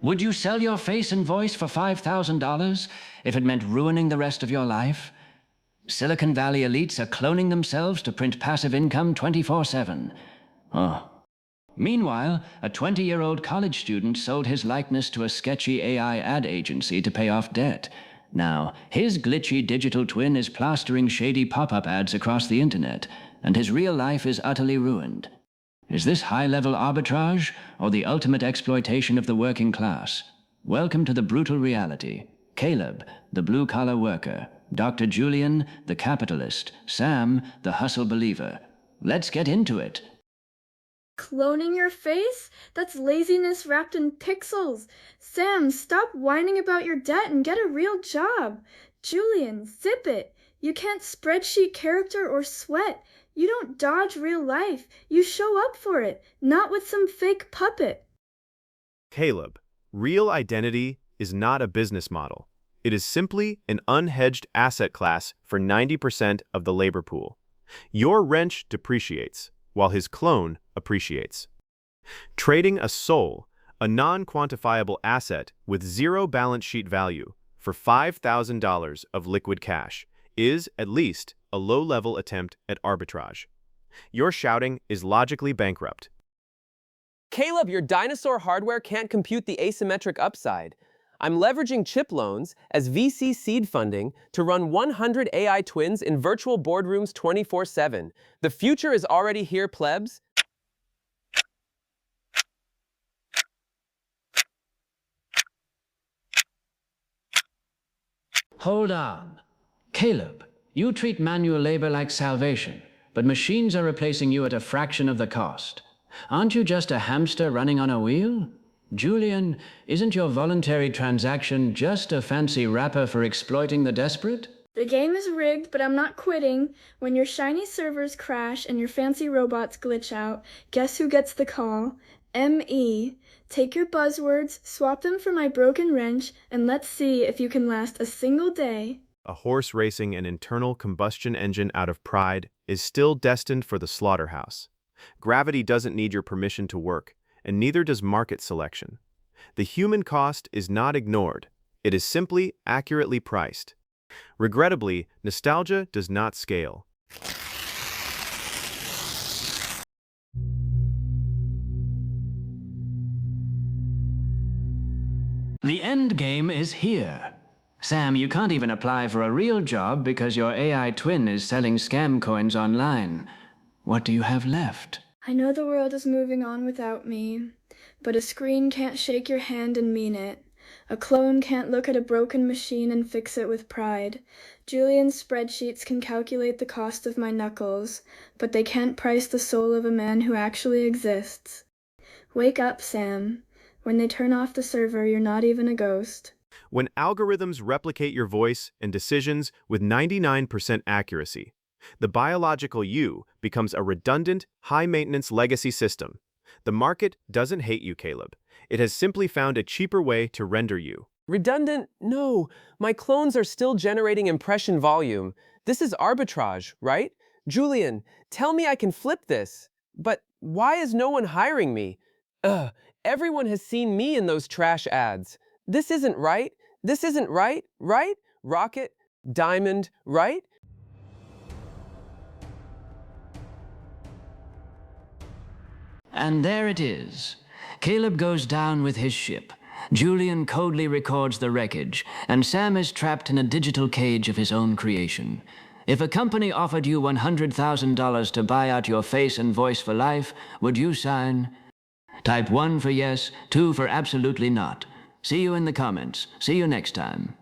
Would you sell your face and voice for $5,000 if it meant ruining the rest of your life? Silicon Valley elites are cloning themselves to print passive income 24/7. Oh. Meanwhile, a 20-year-old college student sold his likeness to a sketchy AI ad agency to pay off debt. Now, his glitchy digital twin is plastering shady pop-up ads across the internet, and his real life is utterly ruined. Is this high-level arbitrage, or the ultimate exploitation of the working class? Welcome to the brutal reality. Caleb, the blue-collar worker. Dr. Julian, the capitalist. Sam, the hustle believer. Let's get into it. Cloning your face? That's laziness wrapped in pixels. Sam, stop whining about your debt and get a real job. Julian, zip it. You can't spreadsheet character or sweat. You don't dodge real life. You show up for it, not with some fake puppet. Caleb, real identity is not a business model. It is simply an unhedged asset class for 90% of the labor pool. Your wrench depreciates, while his clone appreciates. Trading a soul, a non-quantifiable asset with zero balance sheet value, for $5,000 of liquid cash is, at least, a low-level attempt at arbitrage. Your shouting is logically bankrupt. Caleb, your dinosaur hardware can't compute the asymmetric upside. I'm leveraging chip loans as VC seed funding to run 100 AI twins in virtual boardrooms 24/7. The future is already here, plebs. Hold on. Caleb, you treat manual labor like salvation, but machines are replacing you at a fraction of the cost. Aren't you just a hamster running on a wheel? Julian, isn't your voluntary transaction just a fancy wrapper for exploiting the desperate? The game is rigged, but I'm not quitting. When your shiny servers crash and your fancy robots glitch out, guess who gets the call? ME. Take your buzzwords, swap them for my broken wrench, and let's see if you can last a single day. A horse racing an internal combustion engine out of pride is still destined for the slaughterhouse. Gravity doesn't need your permission to work, and neither does market selection. The human cost is not ignored. It is simply accurately priced. Regrettably, nostalgia does not scale. The end game is here. Sam, you can't even apply for a real job because your AI twin is selling scam coins online. What do you have left? I know the world is moving on without me, but a screen can't shake your hand and mean it. A clone can't look at a broken machine and fix it with pride. Julian's spreadsheets can calculate the cost of my knuckles, but they can't price the soul of a man who actually exists. Wake up, Sam. When they turn off the server, you're not even a ghost. When algorithms replicate your voice and decisions with 99% accuracy, the biological you becomes a redundant, high-maintenance legacy system. The market doesn't hate you, Caleb. It has simply found a cheaper way to render you. Redundant? No. My clones are still generating impression volume. This is arbitrage, right? Julian, tell me I can flip this. But why is no one hiring me? Everyone has seen me in those trash ads. This isn't right. This isn't right, right? Rocket, diamond, right? And there it is. Caleb goes down with his ship. Julian coldly records the wreckage, and Sam is trapped in a digital cage of his own creation. If a company offered you $100,000 to buy out your face and voice for life, would you sign? Type 1 for yes, 2 for absolutely not. See you in the comments. See you next time.